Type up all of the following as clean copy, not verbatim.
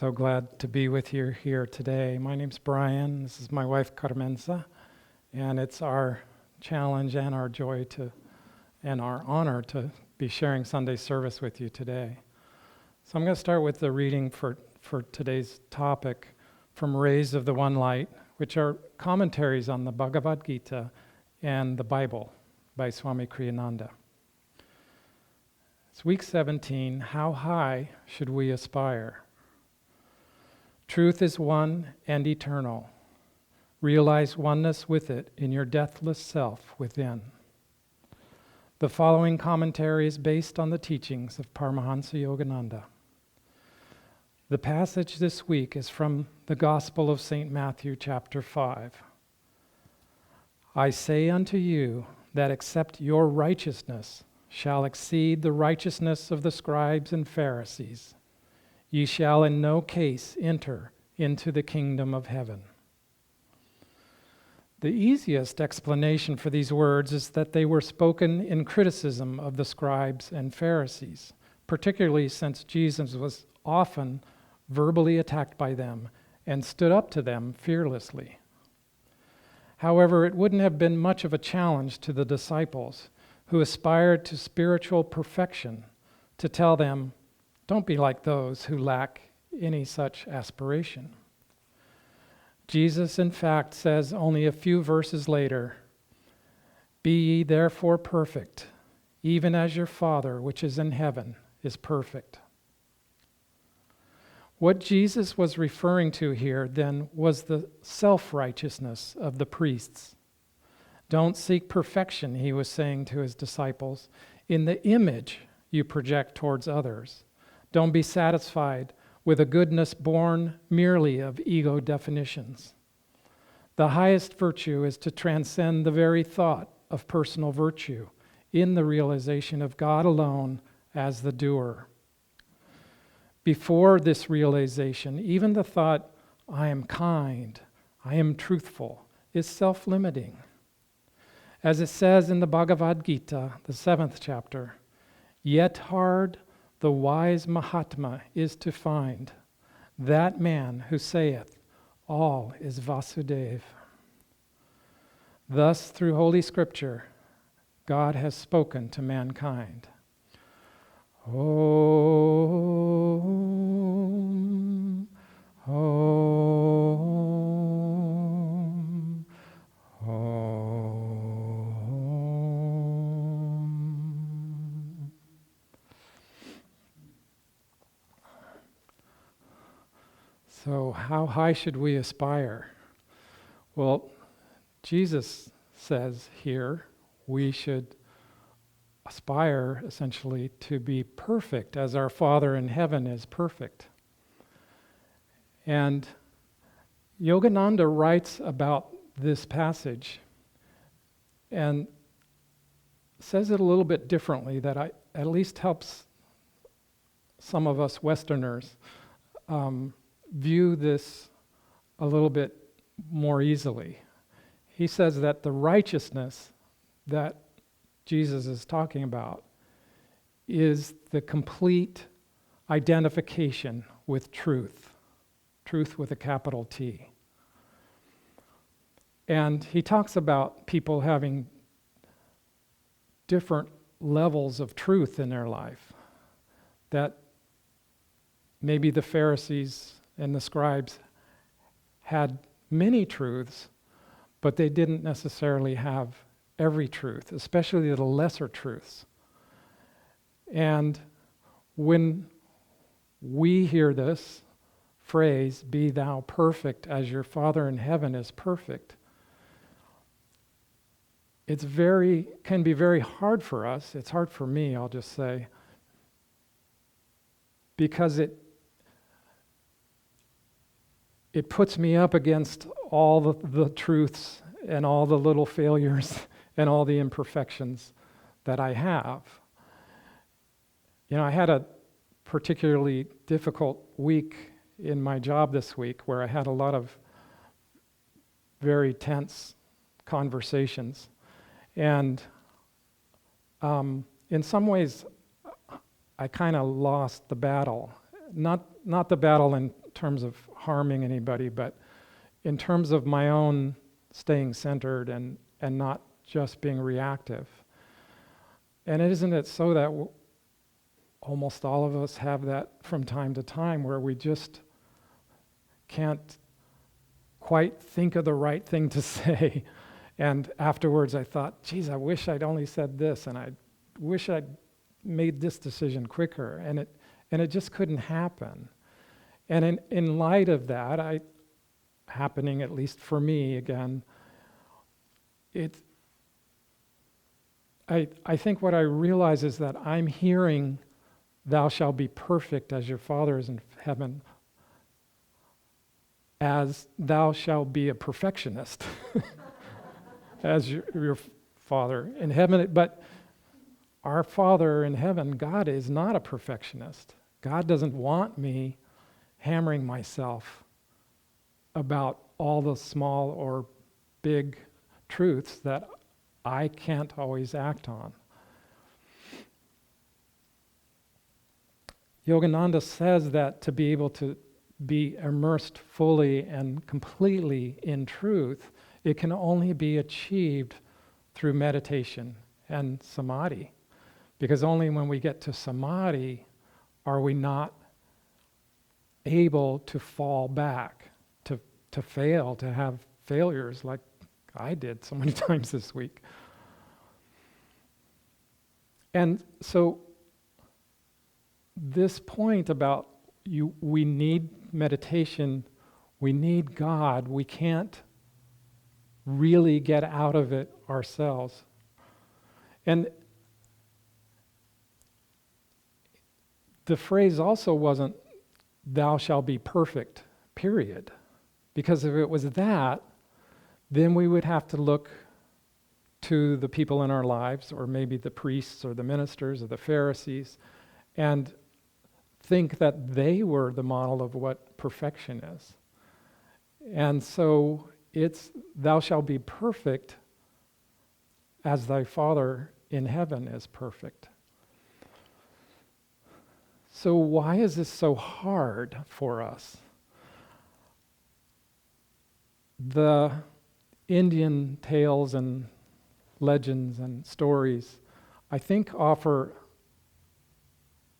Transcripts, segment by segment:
So glad to be with you here today. My name's Bryan. This is my wife, Carmenza, and it's our challenge and our joy and our honor to be sharing Sunday service with you today. So I'm going to start with the reading for today's topic from Rays of the One Light, which are commentaries on the Bhagavad Gita and the Bible by Swami Kriyananda. It's week 17, How High Should We Aspire? Truth is one and eternal. Realize oneness with it in your deathless self within. The following commentary is based on the teachings of Paramahansa Yogananda. The passage this week is from the Gospel of St. Matthew, chapter 5. I say unto you that except your righteousness shall exceed the righteousness of the scribes and Pharisees, ye shall in no case enter into the kingdom of heaven. The easiest explanation for these words is that they were spoken in criticism of the scribes and Pharisees, particularly since Jesus was often verbally attacked by them and stood up to them fearlessly. However, it wouldn't have been much of a challenge to the disciples who aspired to spiritual perfection to tell them, don't be like those who lack any such aspiration. Jesus, in fact, says only a few verses later, Be ye therefore perfect, even as your Father which is in heaven is perfect. What Jesus was referring to here then was the self-righteousness of the priests. Don't seek perfection, he was saying to his disciples, in the image you project towards others. Don't be satisfied with a goodness born merely of ego definitions. The highest virtue is to transcend the very thought of personal virtue in the realization of God alone as the doer. Before this realization, even the thought, I am kind, I am truthful, is self-limiting. As it says in the Bhagavad Gita, the 7th chapter, yet hard the wise Mahatma is to find, that man who saith, all is Vasudev. Thus, through Holy Scripture, God has spoken to mankind. Om, Om, Om. So how high should we aspire? Well, Jesus says here we should aspire essentially to be perfect as our Father in heaven is perfect. And Yogananda writes about this passage and says it a little bit differently that at least helps some of us Westerners view this a little bit more easily. He says that the righteousness that Jesus is talking about is the complete identification with truth with a capital T. And he talks about people having different levels of truth in their life, that maybe the Pharisees and the scribes had many truths, but they didn't necessarily have every truth, especially the lesser truths. And when we hear this phrase, be thou perfect as your Father in heaven is perfect, can be very hard for us. It's hard for me, I'll just say, because it puts me up against all the truths and all the little failures and all the imperfections that I have. You know, I had a particularly difficult week in my job this week where I had a lot of very tense conversations. And in some ways, I kind of lost the battle. Not the battle in terms of harming anybody, but in terms of my own staying centered and not just being reactive. And isn't it so that almost all of us have that from time to time, where we just can't quite think of the right thing to say. And afterwards I thought, geez, I wish I'd only said this, and I wish I'd made this decision quicker. And it just couldn't happen. And in light of that, happening, at least for me again, I think what I realize is that I'm hearing, thou shalt be perfect as your Father is in heaven, as thou shalt be a perfectionist, as your Father in heaven. But our Father in heaven, God, is not a perfectionist. God doesn't want me hammering myself about all the small or big truths that I can't always act on. Yogananda says that to be able to be immersed fully and completely in truth, it can only be achieved through meditation and samadhi. Because only when we get to samadhi are we not able to fall back, to fail, to have failures like I did so many times this week. And so this point about we need meditation, we need God, we can't really get out of it ourselves. And the phrase also wasn't, thou shalt be perfect, period. Because if it was that, then we would have to look to the people in our lives, or maybe the priests or the ministers or the Pharisees, and think that they were the model of what perfection is. And so it's, thou shalt be perfect as thy Father in heaven is perfect. So why is this so hard for us? The Indian tales and legends and stories, I think, offer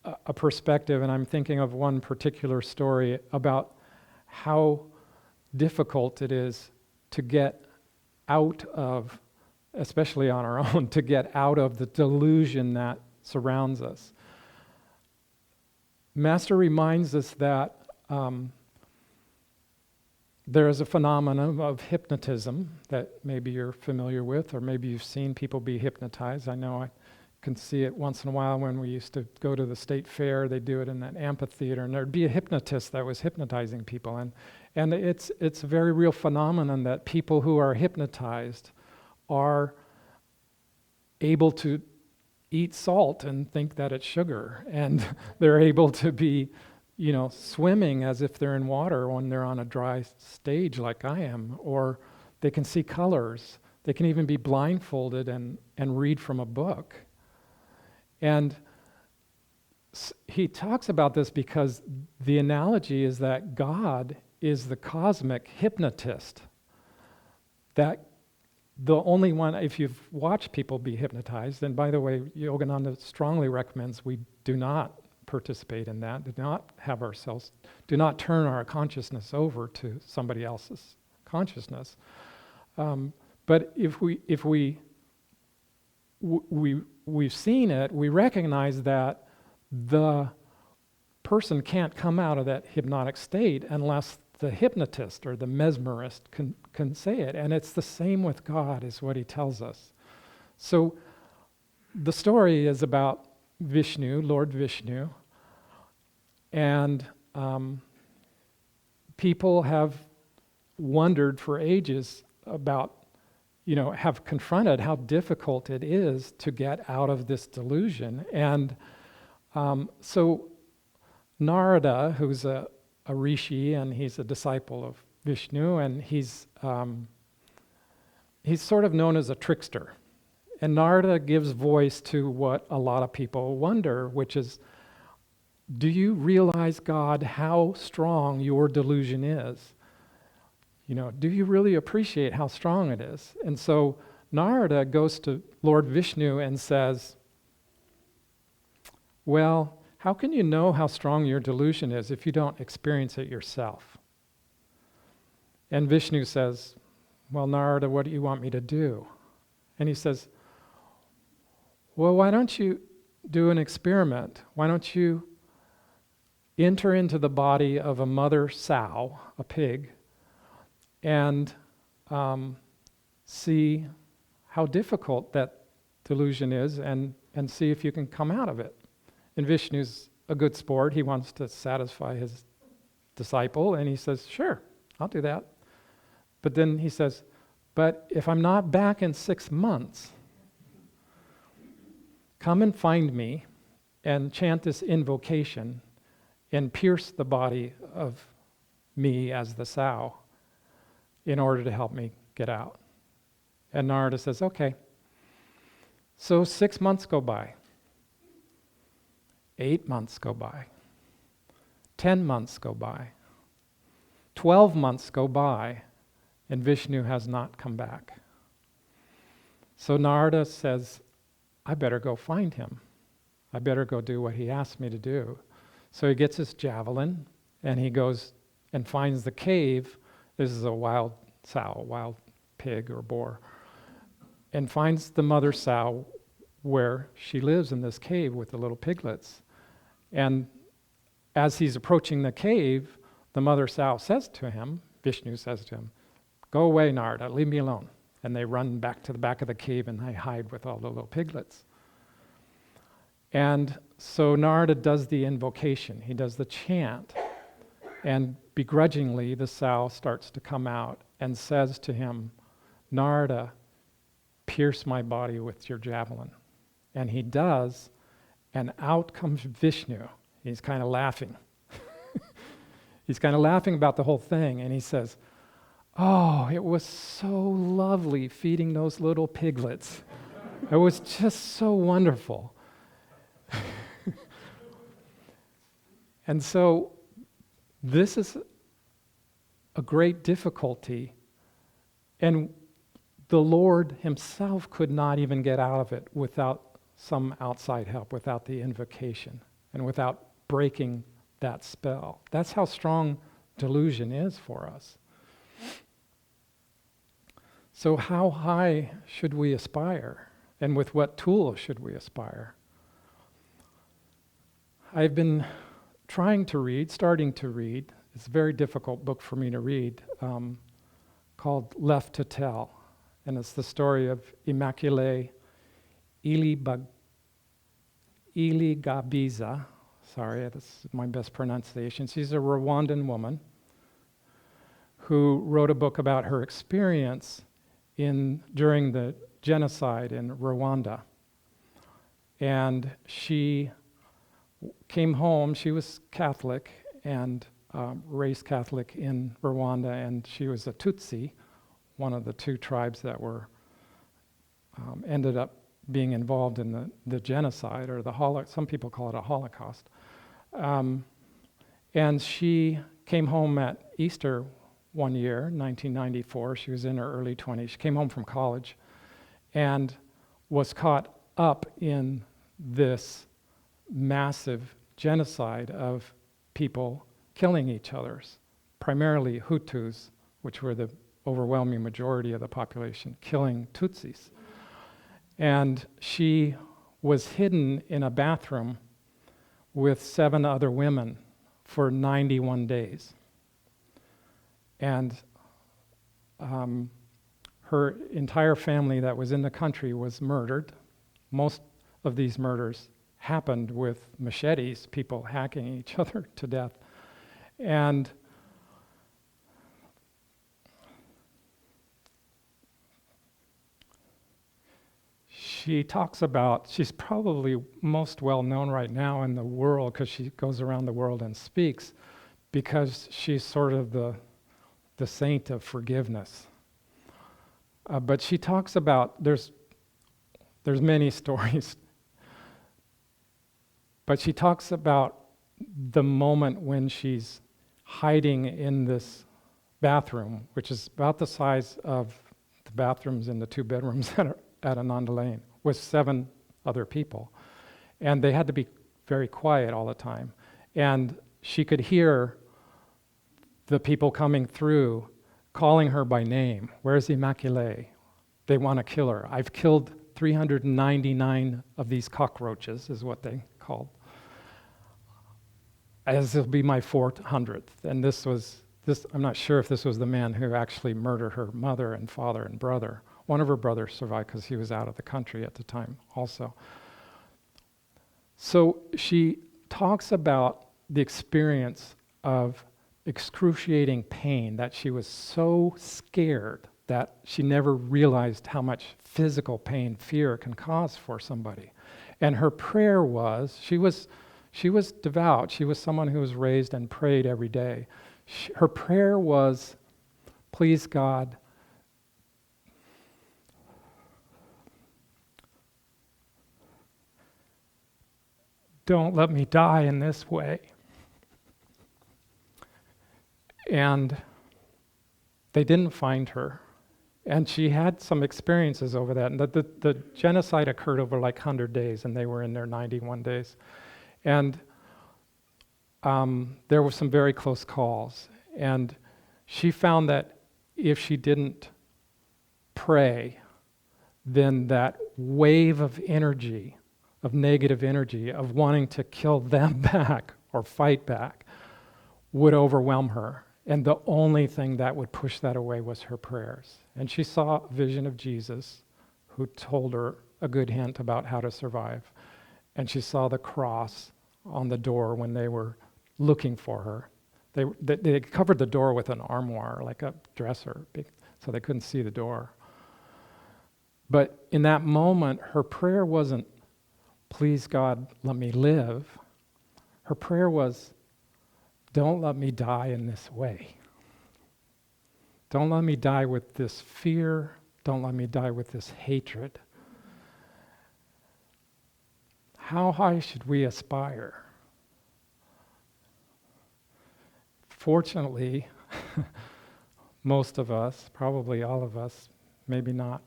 a perspective, and I'm thinking of one particular story about how difficult it is to get out of, especially on our own, to get out of the delusion that surrounds us. Master reminds us that there is a phenomenon of hypnotism that maybe you're familiar with, or maybe you've seen people be hypnotized. I know I can see it once in a while when we used to go to the state fair. They do it in that amphitheater, and there'd be a hypnotist that was hypnotizing people. And it's a very real phenomenon that people who are hypnotized are able to eat salt and think that it's sugar, and they're able to be swimming as if they're in water when they're on a dry stage like I am, or they can see colors. They can even be blindfolded and read from a book. And he talks about this because the analogy is that God is the cosmic hypnotist. That the only one, if you've watched people be hypnotized, and by the way, Yogananda strongly recommends we do not participate in that, do not turn our consciousness over to somebody else's consciousness. But if we've seen it, we recognize that the person can't come out of that hypnotic state unless the hypnotist or the mesmerist can say it. And it's the same with God, is what he tells us. So the story is about Vishnu, Lord Vishnu, and people have wondered for ages about, have confronted how difficult it is to get out of this delusion. And so Narada, who's a rishi, and he's a disciple of Vishnu, and he's sort of known as a trickster. And Narada gives voice to what a lot of people wonder, which is, do you realize, God, how strong your delusion is? Do you really appreciate how strong it is? And so Narada goes to Lord Vishnu and says, well, how can you know how strong your delusion is if you don't experience it yourself? And Vishnu says, well, Narada, what do you want me to do? And he says, well, why don't you do an experiment? Why don't you enter into the body of a mother sow, a pig, and see how difficult that delusion is and see if you can come out of it. And Vishnu's a good sport. He wants to satisfy his disciple, and he says, sure, I'll do that. But then he says, but if I'm not back in 6 months, come and find me and chant this invocation and pierce the body of me as the sow in order to help me get out. And Narada says, okay. So 6 months go by. 8 months go by. 10 months go by. 12 months go by, and Vishnu has not come back. So Narada says, I better go find him. I better go do what he asked me to do. So he gets his javelin, and he goes and finds the cave. This is a wild sow, a wild pig or boar, and finds the mother sow where she lives in this cave with the little piglets. And as he's approaching the cave, the mother sow says to him, Vishnu says to him, go away, Narada, leave me alone. And they run back to the back of the cave and they hide with all the little piglets. And so Narada does the invocation. He does the chant. And begrudgingly, the sow starts to come out and says to him, Narada, pierce my body with your javelin. And he does, and out comes Vishnu. He's kind of laughing. He's kind of laughing about the whole thing, and he says, oh, it was so lovely feeding those little piglets. It was just so wonderful. And so this is a great difficulty, and the Lord himself could not even get out of it without some outside help, without the invocation, and without breaking that spell. That's how strong delusion is for us. So how high should we aspire? And with what tools should we aspire? I've been starting to read, it's a very difficult book for me to read, called Left to Tell. And it's the story of Immaculée Iligabiza. Sorry, that's my best pronunciation. She's a Rwandan woman who wrote a book about her experience during the genocide in Rwanda. And she came home, she was Catholic and raised Catholic in Rwanda, and she was a Tutsi, one of the two tribes that were ended up being involved in the genocide, or some people call it a Holocaust. And she came home at Easter one year, 1994. She was in her early 20s. She came home from college and was caught up in this massive genocide of people killing each other, primarily Hutus, which were the overwhelming majority of the population, killing Tutsis. And she was hidden in a bathroom with 7 other women for 91 days. And her entire family that was in the country was murdered. Most of these murders happened with machetes, people hacking each other to death. And she talks about, she's probably most well known right now in the world because she goes around the world and speaks, because she's sort of the saint of forgiveness. But she talks about, there's many stories, but she talks about the moment when she's hiding in this bathroom, which is about the size of the bathrooms in the 2 bedrooms at Ananda Lane, with 7 other people. And they had to be very quiet all the time. And she could hear the people coming through calling her by name. Where's Immaculée? They want to kill her. I've killed 399 of these cockroaches, is what they called. As it'll be my 400th. And this, I'm not sure if this was the man who actually murdered her mother and father and brother. One of her brothers survived because he was out of the country at the time also. So she talks about the experience of excruciating pain, that she was so scared that she never realized how much physical pain fear can cause for somebody. And her prayer was, she was devout. She was someone who was raised and prayed every day. Her prayer was, please God, don't let me die in this way. And they didn't find her. And she had some experiences over that. And the genocide occurred over like 100 days, and they were in there 91 days. And there were some very close calls. And she found that if she didn't pray, then that wave of energy, of negative energy, of wanting to kill them back or fight back, would overwhelm her. And the only thing that would push that away was her prayers. And she saw a vision of Jesus who told her a good hint about how to survive. And she saw the cross on the door when they were looking for her. They covered the door with an armoire, like a dresser, so they couldn't see the door. But in that moment, her prayer wasn't, please God, let me live. Her prayer was, don't let me die in this way. Don't let me die with this fear. Don't let me die with this hatred. How high should we aspire? Fortunately, most of us, probably all of us, maybe not,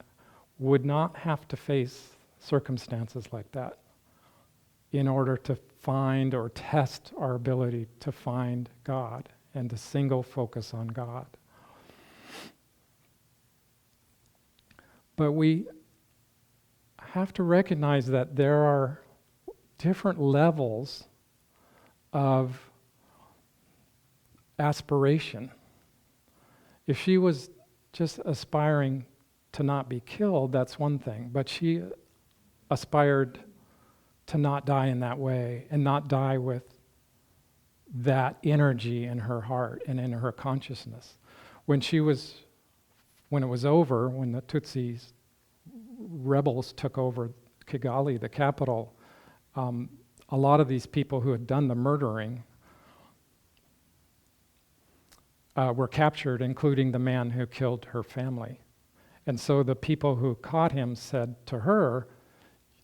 would not have to face circumstances like that in order to find or test our ability to find God and to single focus on God. But we have to recognize that there are different levels of aspiration. If she was just aspiring to not be killed, that's one thing, but she aspired to not die in that way and not die with that energy in her heart and in her consciousness. When it was over, when the Tutsi rebels took over Kigali, the capital, a lot of these people who had done the murdering were captured, including the man who killed her family. And so the people who caught him said to her,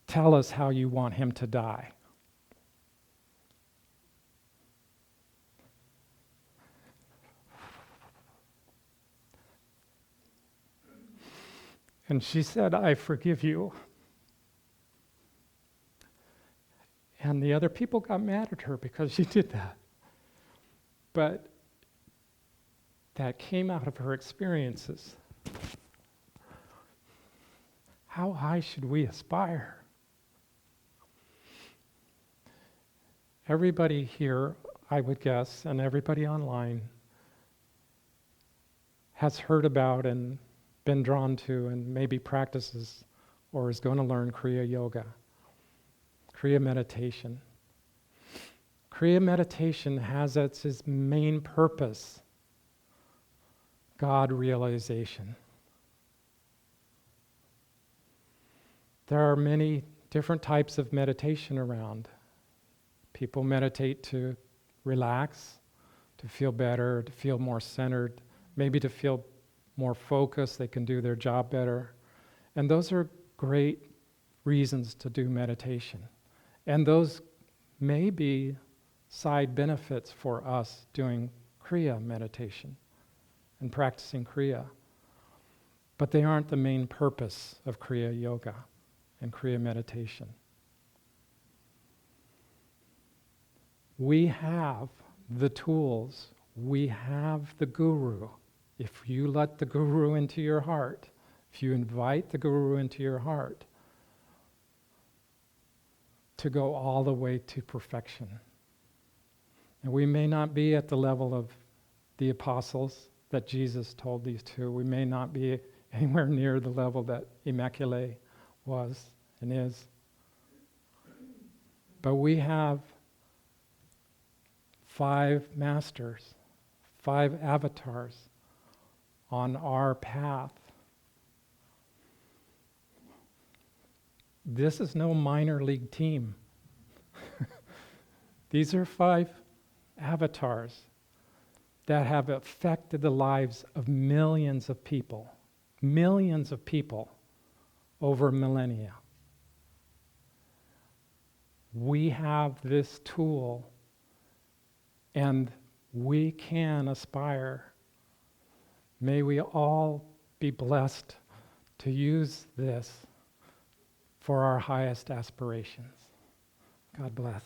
tell us how you want him to die. And she said, I forgive you. And the other people got mad at her because she did that. But that came out of her experiences. How high should we aspire? Everybody here, I would guess, and everybody online has heard about and been drawn to and maybe practices or is going to learn Kriya Yoga, Kriya meditation. Kriya meditation has as its main purpose God realization. There are many different types of meditation around. People meditate to relax, to feel better, to feel more centered, maybe to feel more focused, they can do their job better. And those are great reasons to do meditation. And those may be side benefits for us doing Kriya meditation and practicing Kriya. But they aren't the main purpose of Kriya Yoga and Kriya meditation. We have the tools, we have the Guru. If you let the Guru into your heart, if you invite the Guru into your heart, to go all the way to perfection. And we may not be at the level of the apostles that Jesus told these two. We may not be anywhere near the level that Immaculée was and is. But we have 5 masters, 5 avatars on our path. This is no minor league team. These are 5 avatars that have affected the lives of millions of people over millennia. We have this tool, and we can aspire. May we all be blessed to use this for our highest aspirations. God bless.